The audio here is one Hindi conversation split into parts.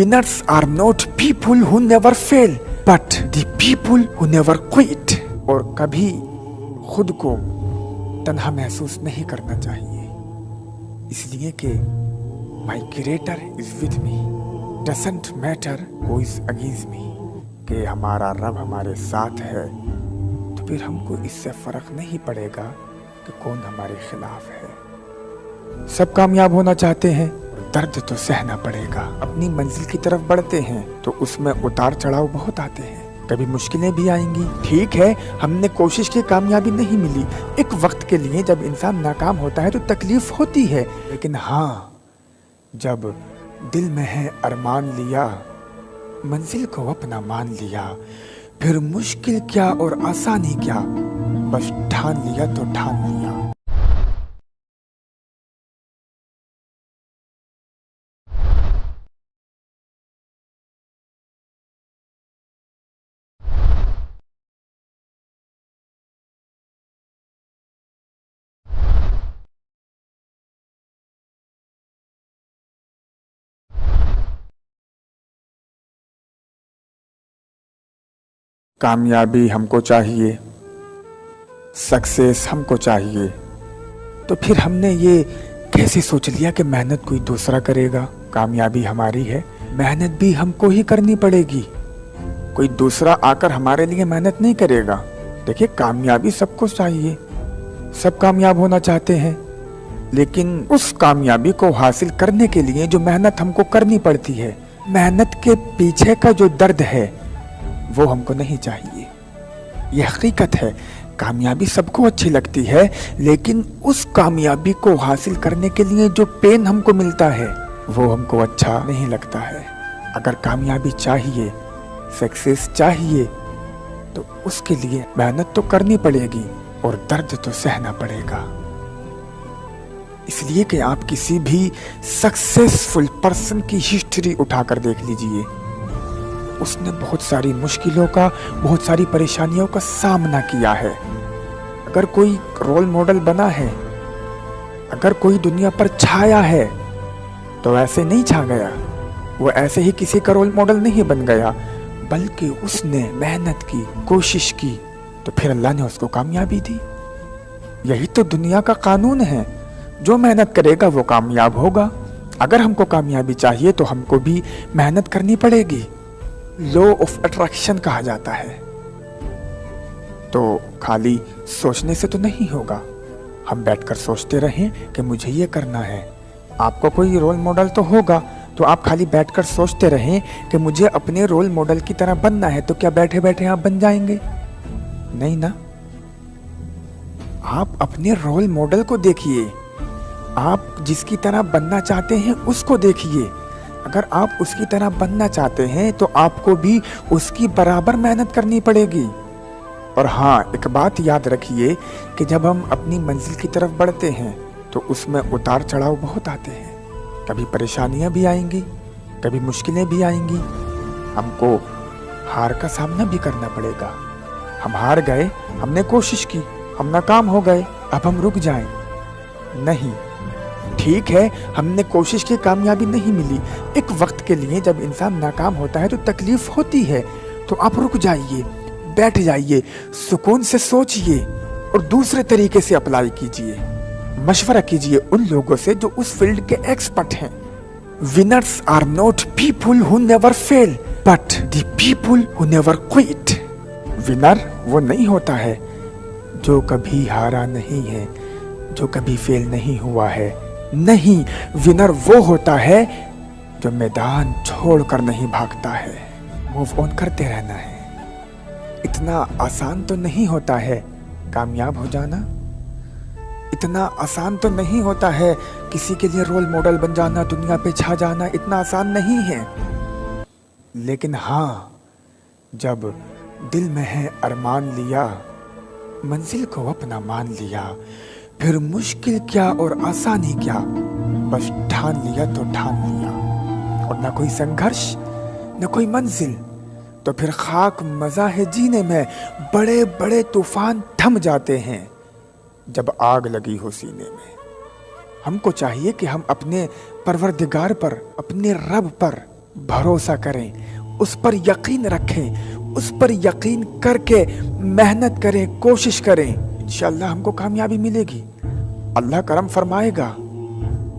Winners are not people who never fail, but the people who never quit. और कभी खुद को तन्हा महसूस नहीं करना चाहिए, इसलिए कि my creator is with me. Doesn't matter who is against me. कि हमारा रब हमारे साथ है तो फिर हमको इससे फर्क नहीं पड़ेगा कि कौन हमारे खिलाफ है। सब कामयाब होना चाहते हैं, दर्द तो सहना पड़ेगा। अपनी मंजिल की तरफ बढ़ते हैं तो उसमें उतार चढ़ाव बहुत आते हैं, कभी मुश्किलें भी आएंगी। ठीक है, हमने कोशिश की, कामयाबी नहीं मिली, एक वक्त के लिए जब इंसान नाकाम होता है तो तकलीफ होती है, लेकिन हाँ, जब दिल में है अरमान लिया, मंजिल को अपना मान लिया, फिर मुश्किल क्या और आसानी क्या, बस ठान लिया तो ठान लिया। कामयाबी हमको चाहिए, सक्सेस हमको चाहिए, तो फिर हमने ये कैसे सोच लिया कि मेहनत कोई दूसरा करेगा। कामयाबी हमारी है, मेहनत भी हमको ही करनी पड़ेगी, कोई दूसरा आकर हमारे लिए मेहनत नहीं करेगा। देखिए, कामयाबी सबको चाहिए, सब कामयाब होना चाहते हैं, लेकिन उस कामयाबी को हासिल करने के लिए जो मेहनत हमको करनी पड़ती है, मेहनत के पीछे का जो दर्द है वो हमको नहीं चाहिए। यह हकीकत है, कामयाबी सबको अच्छी लगती है, लेकिन उस कामयाबी को हासिल करने के लिए जो पेन हमको मिलता है वो हमको अच्छा नहीं लगता है। अगर कामयाबी चाहिए, सक्सेस चाहिए, तो उसके लिए मेहनत तो करनी पड़ेगी और दर्द तो सहना पड़ेगा। इसलिए कि आप किसी भी सक्सेसफुल पर्सन की हिस्ट्री उठाकर देख लीजिए, उसने बहुत सारी मुश्किलों का, बहुत सारी परेशानियों का सामना किया है। अगर कोई रोल मॉडल बना है, अगर कोई दुनिया पर छाया है, तो ऐसे नहीं छा गया, वो ऐसे ही किसी का रोल मॉडल नहीं बन गया, बल्कि उसने मेहनत की, कोशिश की, तो फिर अल्लाह ने उसको कामयाबी दी। यही तो दुनिया का कानून है, जो मेहनत करेगा वो कामयाब होगा। अगर हमको कामयाबी चाहिए तो हमको भी मेहनत करनी पड़ेगी। लॉ ऑफ अट्रैक्शन कहा जाता है। तो खाली सोचने से तो नहीं होगा, हम बैठकर सोचते रहें कि मुझे ये करना है। आपको कोई रोल मॉडल तो होगा, तो आप खाली बैठकर सोचते रहें कि मुझे अपने रोल मॉडल की तरह बनना है, तो क्या बैठे बैठे आप बन जाएंगे? नहीं ना। आप अपने रोल मॉडल को देखिए, आप जिसकी तरह बनना चाहते हैं उसको देखिए। अगर आप उसकी तरह बनना चाहते हैं तो आपको भी उसकी बराबर मेहनत करनी पड़ेगी। और हाँ, एक बात याद रखिए कि जब हम अपनी मंजिल की तरफ बढ़ते हैं तो उसमें उतार चढ़ाव बहुत आते हैं, कभी परेशानियां भी आएंगी, कभी मुश्किलें भी आएंगी, हमको हार का सामना भी करना पड़ेगा। हम हार गए, हमने कोशिश की, हम नाकाम हो गए, अब हम रुक जाएं? नहीं। ठीक है, हमने कोशिश की, कामयाबी नहीं मिली, एक वक्त के लिए जब इंसान नाकाम होता है तो तकलीफ होती है, तो आप रुक जाइए, बैठ जाइए, सुकून से सोचिए और दूसरे तरीके से अप्लाई कीजिए। मशवरा कीजिए उन लोगों से जो उस फील्ड के एक्सपर्ट हैं। Winners are not people who never fail, but the people who never quit. Winner वो नहीं होता है जो कभी हारा नहीं है, जो कभी फेल नहीं हुआ है। नहीं, विनर वो होता है जो मैदान छोड़कर नहीं भागता है। मूव ऑन करते रहना है। इतना आसान तो नहीं होता है कामयाब हो जाना, इतना आसान तो नहीं होता है किसी के लिए रोल मॉडल बन जाना, दुनिया पे छा जाना, इतना आसान नहीं है। लेकिन हाँ, जब दिल में है अरमान लिया, मंजिल को अपना मान लिया, फिर मुश्किल क्या और आसानी क्या, बस ठान लिया तो ठान लिया। और ना कोई संघर्ष, न कोई मंजिल, तो फिर खाक मजा है जीने में। बड़े बड़े तूफान थम जाते हैं जब आग लगी हो सीने में। हमको चाहिए कि हम अपने परवरदिगार पर, अपने रब पर भरोसा करें, उस पर यकीन रखें, उस पर यकीन करके मेहनत करें, कोशिश करें, इंशाअल्लाह हमको कामयाबी मिलेगी, अल्लाह करम फरमाएगा।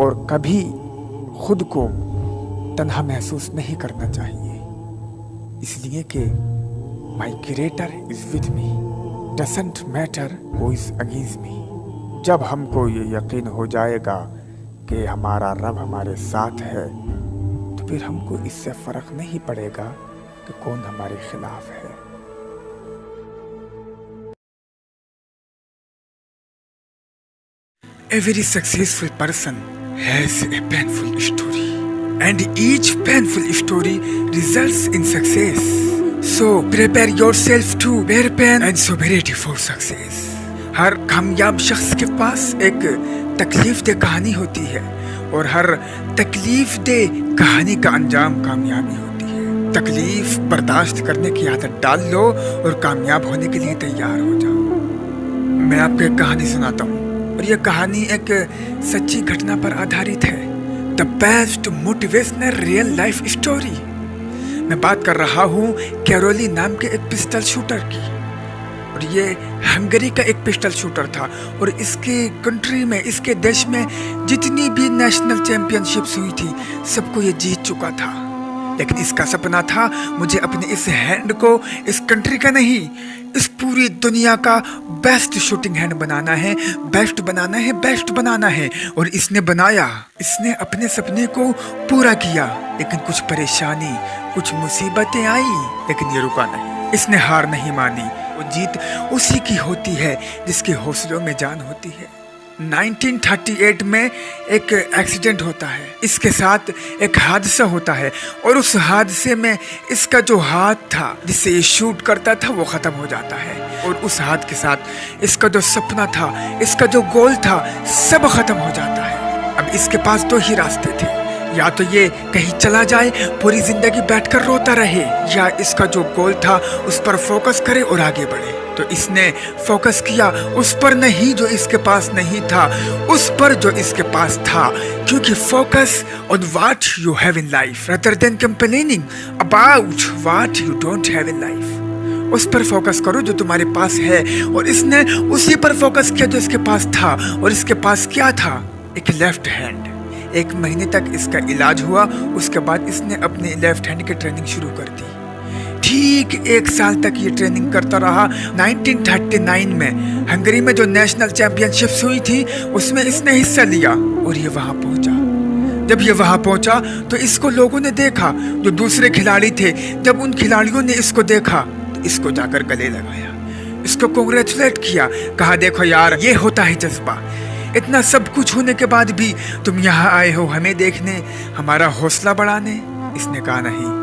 और कभी खुद को तन्हा महसूस नहीं करना चाहिए, इसलिए कि my creator is with me, doesn't matter who is against me. जब हमको ये यकीन हो जाएगा कि हमारा रब हमारे साथ है, तो फिर हमको इससे फर्क नहीं पड़ेगा कि कौन हमारे खिलाफ है। Every successful person has a painful story, and each painful story results in success. So prepare yourself to bear pain and so be ready for success. हर कामयाब शख्स के पास एक तकलीफ दे कहानी होती है, और हर तकलीफ दे कहानी का अंजाम कामयाबी होती है। तकलीफ बर्दाश्त करने की आदत डाल लो और कामयाब होने के लिए तैयार हो जाओ। मैं आपको एक कहानी सुनाता हूँ, और यह कहानी एक सच्ची घटना पर आधारित है। The best motivational real life story. मैं बात कर रहा हूँ कैरोली नाम के एक पिस्टल शूटर की, और ये हंगरी का एक पिस्टल शूटर था, और इसके कंट्री में, इसके देश में जितनी भी नेशनल चैंपियनशिप्स हुई थी सबको ये जीत चुका था। लेकिन इसका सपना था, मुझे अपने इस हैंड को इस कंट्री का नहीं, इस पूरी दुनिया का बेस्ट शूटिंग हैंड बनाना है, बेस्ट बनाना है, बेस्ट बनाना है। और इसने बनाया, इसने अपने सपने को पूरा किया। लेकिन कुछ परेशानी, कुछ मुसीबतें आई, लेकिन ये रुका नहीं, इसने हार नहीं मानी। वो जीत उसी की होती है जिसके हौसलों में जान होती है। 1938 में एक एक्सीडेंट होता है, इसके साथ एक हादसा होता है, और उस हादसे में इसका जो हाथ था जिससे ये शूट करता था वो ख़त्म हो जाता है, और उस हाथ के साथ इसका जो सपना था, इसका जो गोल था, सब ख़त्म हो जाता है। अब इसके पास दो ही रास्ते थे, या तो ये कहीं चला जाए, पूरी जिंदगी बैठकर रोता रहे, या इसका जो गोल था उस पर फोकस करे और आगे बढ़े। तो इसने फोकस किया उस पर नहीं जो इसके पास नहीं था, उस पर जो इसके पास था। क्योंकि focus on what you have in life rather than complaining about what you don't have in life। उस पर फोकस करो जो तुम्हारे पास है, और इसने उसी पर फोकस किया जो इसके पास था। और इसके पास क्या था? एक लेफ्ट हैंड। 1 महीने तक इसका इलाज हुआ, उसके बाद इसने अपने लेफ्ट हैंड की ट्रेनिंग शुरू कर दी। ठीक 1 साल तक ये ट्रेनिंग करता रहा। 1939 में हंगरी में जो नेशनल चैंपियनशिप्स हुई थी उसमें इसने हिस्सा लिया, और ये वहां पहुंचा। जब ये वहां पहुंचा तो इसको लोगों ने देखा, जो दूसरे खिलाड़ी थे। जब उन खिलाड़ियों ने इसको देखा तो इसको जाकर गले लगाया, इसको कांग्रेचुलेट किया, कहा देखो यार, ये होता है जज्बा। इतना सब कुछ होने के बाद भी तुम यहाँ आए हो हमें देखने, हमारा हौसला बढ़ाने। इसने कहा नहीं,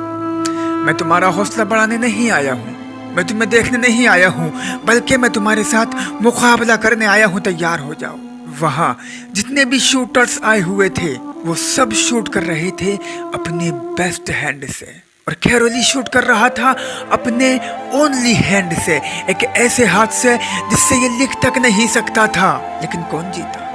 मैं तुम्हारा हौसला बढ़ाने नहीं आया हूँ, मैं तुम्हें देखने नहीं आया हूँ, बल्कि मैं तुम्हारे साथ मुकाबला करने आया हूँ, तैयार हो जाओ। वहाँ जितने भी शूटर्स आए हुए थे वो सब शूट कर रहे थे अपने बेस्ट हैंड से, और कैरोली शूट कर रहा था अपने ओनली हैंड से, एक ऐसे हाथ से जिससे ये लिख तक नहीं सकता था। लेकिन कौन जीता?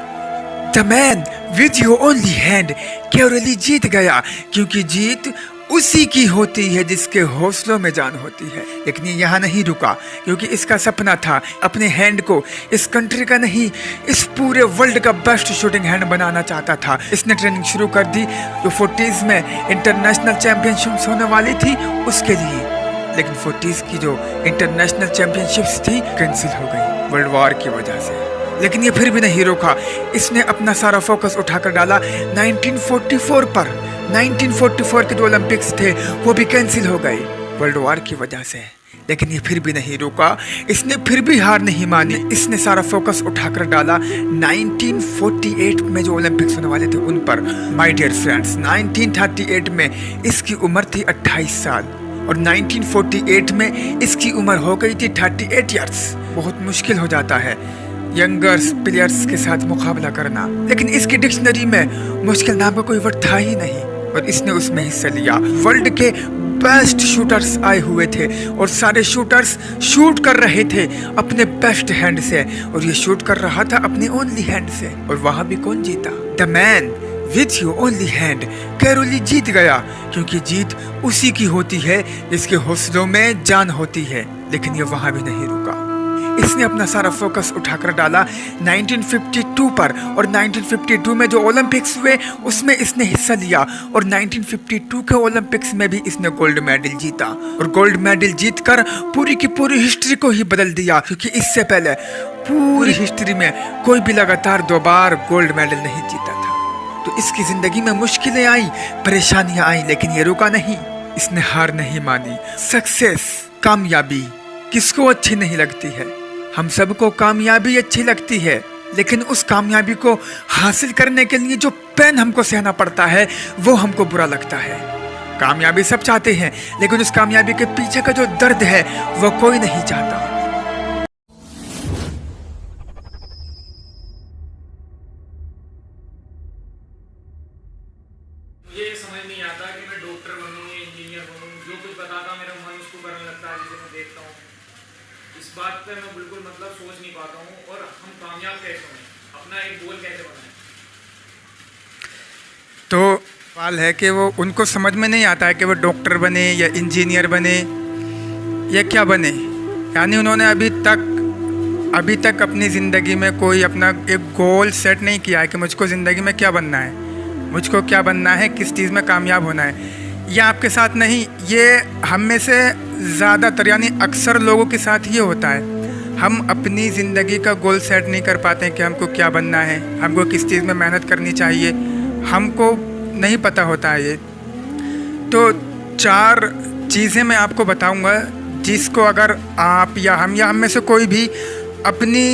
The man with your only hand. Karoly जीत गया, क्योंकि जीत उसी की होती है जिसके हौसलों में जान होती है। लेकिन ये यहाँ नहीं रुका, क्योंकि इसका सपना था अपने हैंड को इस कंट्री का नहीं, इस पूरे वर्ल्ड का बेस्ट शूटिंग हैंड बनाना चाहता था। इसने ट्रेनिंग शुरू कर दी जो 40s में इंटरनेशनल चैंपियनशिप्स होने वाली थी उसके लिए। लेकिन 40s की जो इंटरनेशनल चैंपियनशिप्स थी कैंसिल हो गई वर्ल्ड वॉर की वजह से। लेकिन ये फिर भी नहीं रोका, इसने अपना सारा फोकस उठाकर डाला 1944 पर। 1944 के जो ओलंपिक्स थे वो भी कैंसिल हो गए वर्ल्ड वॉर की वजह से। लेकिन ये फिर भी नहीं रुका, इसने फिर भी हार नहीं मानी, इसने सारा फोकस उठाकर डाला 1948 में जो ओलंपिक्स होने वाले थे उन पर। माय डियर फ्रेंड्स, 1938 में इसकी उम्र थी 28 साल, और 1948 में इसकी उम्र हो गई थी 38 ईयर्स। बहुत मुश्किल हो जाता है यंगर्स प्लेयर्स के साथ मुकाबला करना, लेकिन इसकी डिक्शनरी में मुश्किल नाम का कोई वर्ड था ही नहीं, और इसने उसमें हिस्सा लिया। वर्ल्ड के बेस्ट शूटर्स आए हुए थे, और सारे शूटर्स शूट कर रहे थे अपने बेस्ट हैंड से, और ये शूट कर रहा था अपने ओनली हैंड से। और वहां भी कौन जीता? The man with you only hand. Karoly जीत गया, क्योंकि जीत उसी की होती है जिसके हौसलों में जान होती है। लेकिन ये वहां भी नहीं रुका, इसने अपना सारा फोकस उठाकर डाला 1952 पर, और 1952 में जो ओलंपिक्स हुए उसमें इसने हिस्सा लिया, और 1952 के ओलंपिक्स में भी इसने गोल्ड मेडल जीता, और गोल्ड मेडल जीतकर पूरी की पूरी हिस्ट्री को ही बदल दिया, क्योंकि इससे पहले पूरी हिस्ट्री में कोई भी लगातार 2 बार गोल्ड मेडल नहीं जीता था। तो इसकी जिंदगी में मुश्किलें आई, परेशानियां आई, लेकिन ये रुका नहीं, इसने हार नहीं मानी। सक्सेस, कामयाबी किसको अच्छी नहीं लगती है? हम सबको कामयाबी अच्छी लगती है, लेकिन उस कामयाबी को हासिल करने के लिए जो पेन हमको सहना पड़ता है वो हमको बुरा लगता है। कामयाबी सब चाहते हैं, लेकिन उस कामयाबी के पीछे का जो दर्द है वो कोई नहीं चाहता। मुझे ये समझ नहीं आता कि मैं डॉक्टर बनूं या इंजीनियर बनूं, जो कुछ बताता मेरा मन उसको करने लगता है जिसे मैं देखता हूँ। इस बात पे मैं बिल्कुल सोच नहीं पाता हूँ, और हम कामयाब कैसे हों, अपना एक गोल कैसे बनाएं। तो सवाल है कि वो उनको समझ में नहीं आता है कि वो डॉक्टर बने या इंजीनियर बने या क्या बने। यानी उन्होंने अभी तक अपनी ज़िंदगी में कोई अपना एक गोल सेट नहीं किया है कि मुझको ज़िंदगी में क्या बनना है, मुझको क्या बनना है, किस चीज़ में कामयाब होना है। ये आपके साथ नहीं, ये हम में से ज़्यादातर यानी अक्सर लोगों के साथ ये होता है। हम अपनी ज़िंदगी का गोल सेट नहीं कर पाते हैं कि हमको क्या बनना है, हमको किस चीज़ में मेहनत करनी चाहिए, हमको नहीं पता होता है ये। तो 4 चीज़ें मैं आपको बताऊंगा जिसको अगर आप या हम में से कोई भी अपनी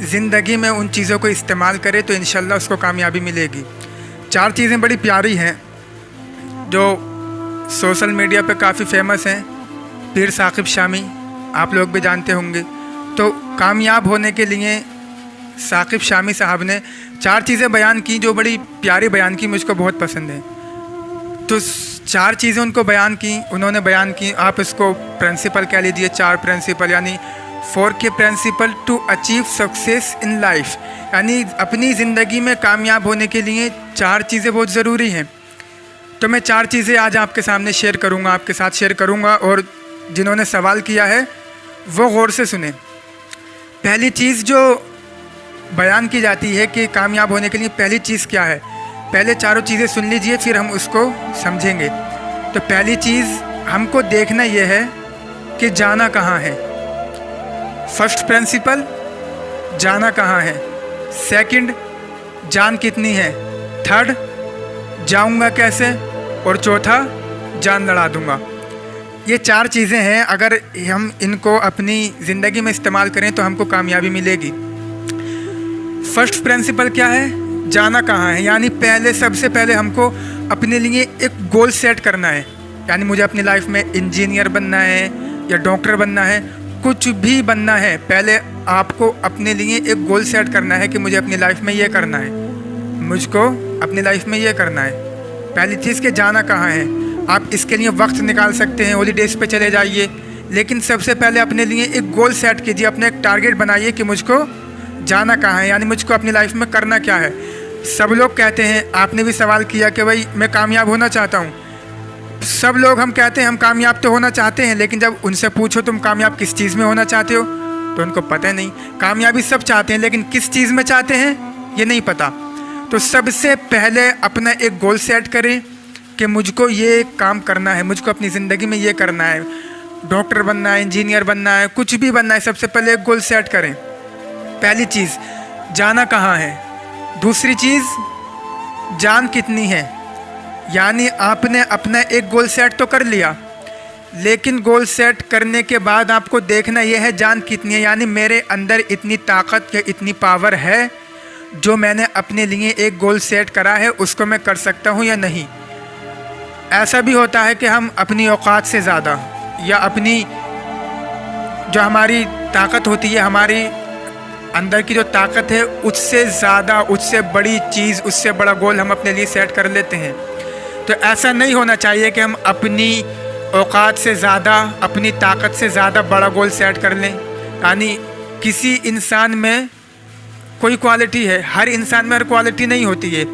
ज़िंदगी में उन चीज़ों को इस्तेमाल करे तो इंशाल्लाह उसको कामयाबी मिलेगी। 4 चीज़ें बड़ी प्यारी हैं जो सोशल मीडिया पे काफ़ी फेमस हैं। पीर साकिब शामी आप लोग भी जानते होंगे। तो कामयाब होने के लिए साकिब शामी साहब ने 4 चीज़ें बयान की जो बड़ी प्यारी बयान की, मुझको बहुत पसंद है। तो 4 चीज़ें उन्होंने बयान की। आप इसको प्रिंसिपल कह लीजिए, 4 प्रिंसिपल, यानी 4 के principle to achieve success in life. यानी अपनी ज़िंदगी में कामयाब होने के लिए 4 चीज़ें बहुत ज़रूरी हैं। तो मैं 4 चीज़ें आज आपके सामने आपके साथ शेयर करूँगा, और जिन्होंने सवाल किया है वो गौर से सुने। पहली चीज़ जो बयान की जाती है कि कामयाब होने के लिए पहली चीज़ क्या है, पहले चारों चीज़ें सुन लीजिए फिर हम उसको समझेंगे। तो पहली चीज़ हमको देखना यह है कि जाना कहाँ है। फर्स्ट प्रिंसिपल, जाना कहाँ है। सेकंड, जान कितनी है। थर्ड, जाऊंगा कैसे। और चौथा, जान लड़ा दूंगा। ये 4 चीज़ें हैं, अगर हम इनको अपनी ज़िंदगी में इस्तेमाल करें तो हमको कामयाबी मिलेगी। फर्स्ट प्रिंसिपल क्या है, जाना कहाँ है। यानी सबसे पहले हमको अपने लिए एक गोल सेट करना है। यानी मुझे अपनी लाइफ में इंजीनियर बनना है या डॉक्टर बनना है, कुछ भी बनना है, पहले आपको अपने लिए एक गोल सेट करना है कि मुझे अपनी लाइफ में ये करना है, मुझको अपनी लाइफ में ये करना है। पहली चीज़ कि जाना कहाँ है। आप इसके लिए वक्त निकाल सकते हैं, हॉलीडेज़ पे चले जाइए, लेकिन सबसे पहले अपने लिए एक गोल सेट कीजिए, अपने एक टारगेट बनाइए कि मुझको जाना कहाँ है, यानी मुझको अपनी लाइफ में करना क्या है। सब लोग कहते हैं, आपने भी सवाल किया कि भाई मैं कामयाब होना चाहता हूँ। सब लोग हम कहते हैं हम कामयाब तो होना चाहते हैं, लेकिन जब उनसे पूछो तुम कामयाब किस चीज़ में होना चाहते हो तो उनको पता नहीं। कामयाबी सब चाहते हैं, लेकिन किस चीज़ में चाहते हैं ये नहीं पता। तो सबसे पहले अपना एक गोल सेट करें कि मुझको ये काम करना है, मुझको अपनी ज़िंदगी में ये करना है, डॉक्टर बनना है, इंजीनियर बनना है, कुछ भी बनना है, सबसे पहले एक गोल सेट करें। पहली चीज़ जाना कहाँ है। दूसरी चीज़ जान कितनी है, यानी आपने अपना एक गोल सेट तो कर लिया, लेकिन गोल सेट करने के बाद आपको देखना यह है जान कितनी है, यानी मेरे अंदर इतनी ताकत या इतनी पावर है जो मैंने अपने लिए एक गोल सेट करा है उसको मैं कर सकता हूँ या नहीं। ऐसा भी होता है कि हम अपनी औकात से ज़्यादा या अपनी जो हमारी ताकत होती है, हमारी अंदर की जो ताकत है उससे ज़्यादा, उससे बड़ी चीज़, उससे बड़ा गोल हम अपने लिए सेट कर लेते हैं। तो ऐसा नहीं होना चाहिए कि हम अपनी औकात से ज़्यादा, अपनी ताकत से ज़्यादा बड़ा गोल सेट कर लें। यानी किसी इंसान में कोई क्वालिटी है, हर इंसान में हर क्वालिटी नहीं होती है।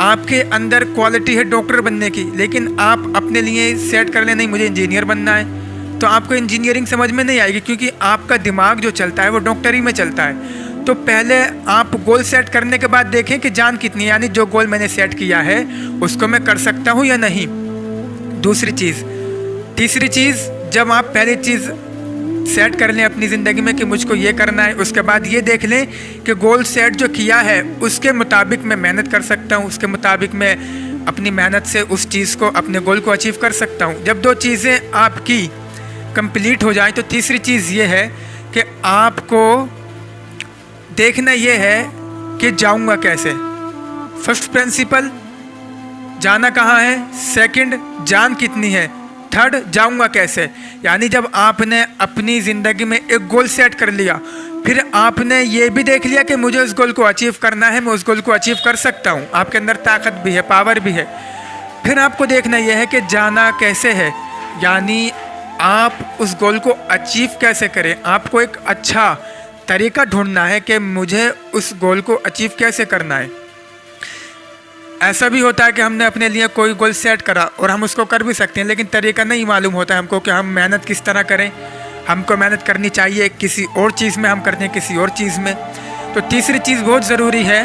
आपके अंदर क्वालिटी है डॉक्टर बनने की, लेकिन आप अपने लिए सेट कर ले नहीं मुझे इंजीनियर बनना है, तो आपको इंजीनियरिंग समझ में नहीं आएगी, क्योंकि आपका दिमाग जो चलता है वो डॉक्टरी में चलता है। तो पहले आप गोल सेट करने के बाद देखें कि जान कितनी है, यानी जो गोल मैंने सेट किया है उसको मैं कर सकता हूँ या नहीं। दूसरी चीज़। तीसरी चीज़, जब आप पहली चीज़ सेट कर लें अपनी ज़िंदगी में कि मुझको ये करना है, उसके बाद ये देख लें कि गोल सेट जो किया है उसके मुताबिक मैं मेहनत कर सकता हूँ, उसके मुताबिक मैं अपनी मेहनत से उस चीज़ को, अपने गोल को अचीव कर सकता हूँ। जब दो चीज़ें आपकी कंप्लीट हो जाएं तो तीसरी चीज़ ये है कि आपको देखना ये है कि जाऊँगा कैसे। फर्स्ट प्रिंसिपल, जाना कहाँ है। सेकंड, जान कितनी है। थर्ड, जाऊंगा कैसे। यानी जब आपने अपनी ज़िंदगी में एक गोल सेट कर लिया, फिर आपने ये भी देख लिया कि मुझे उस गोल को अचीव करना है, मैं उस गोल को अचीव कर सकता हूँ, आपके अंदर ताकत भी है, पावर भी है, फिर आपको देखना यह है कि जाना कैसे है, यानी आप उस गोल को अचीव कैसे करें। आपको एक अच्छा तरीका ढूंढना है कि मुझे उस गोल को अचीव कैसे करना है। ऐसा भी होता है कि हमने अपने लिए कोई गोल सेट करा और हम उसको कर भी सकते हैं, लेकिन तरीका नहीं मालूम होता है हमको कि हम मेहनत किस तरह करें। हमको मेहनत करनी चाहिए किसी और चीज़ में, हम करते हैं किसी और चीज़ में। तो तीसरी चीज़ बहुत ज़रूरी है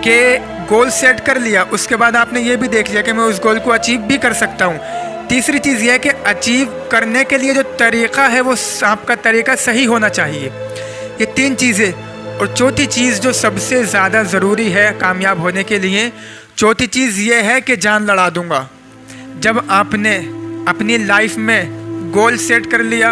कि गोल सेट कर लिया, उसके बाद आपने ये भी देख लिया कि मैं उस गोल को अचीव भी कर सकता हूँ। तीसरी चीज़ यह है कि अचीव करने के लिए जो तरीका है वो आपका तरीका सही होना चाहिए। ये तीन चीज़ें। और चौथी चीज़ जो सबसे ज़्यादा ज़रूरी है कामयाब होने के लिए, चौथी चीज़ ये है कि जान लड़ा दूंगा। जब आपने अपनी लाइफ में गोल सेट कर लिया,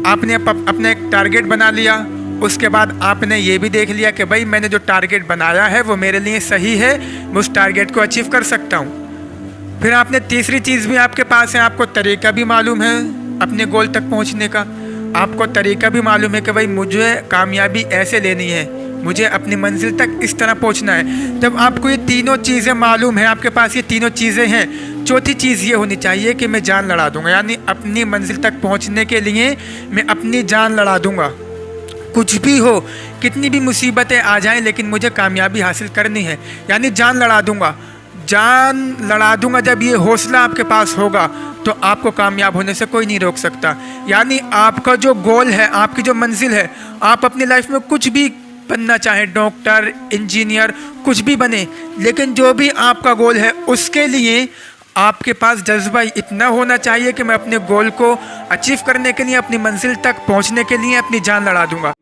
आपने अपने एक टारगेट बना लिया, उसके बाद आपने ये भी देख लिया कि भाई मैंने जो टारगेट बनाया है वो मेरे लिए सही है, मैं उस टारगेट को अचीव कर सकता हूँ। फिर आपने तीसरी चीज़ भी आपके पास है, आपको तरीका भी मालूम है अपने गोल तक पहुँचने का। आपको तरीका भी मालूम है कि भाई मुझे कामयाबी ऐसे लेनी है, मुझे अपनी मंजिल तक इस तरह पहुंचना है। जब आपको ये तीनों चीज़ें मालूम है, आपके पास ये तीनों चीज़ें हैं, चौथी चीज़ ये होनी चाहिए कि मैं जान लड़ा दूंगा, यानी अपनी मंजिल तक पहुंचने के लिए मैं अपनी जान लड़ा दूंगा। कुछ भी हो, कितनी भी मुसीबतें आ जाएं, लेकिन मुझे कामयाबी हासिल करनी है, यानी जान लड़ा दूंगा। जान लड़ा दूंगा, जब ये हौसला आपके पास होगा तो आपको कामयाब होने से कोई नहीं रोक सकता। यानी आपका जो गोल है, आपकी जो मंजिल है, आप अपनी लाइफ में कुछ भी बनना चाहे, डॉक्टर, इंजीनियर, कुछ भी बने, लेकिन जो भी आपका गोल है उसके लिए आपके पास जज्बा इतना होना चाहिए कि मैं अपने गोल को अचीव करने के लिए, अपनी मंजिल तक पहुंचने के लिए अपनी जान लड़ा दूंगा।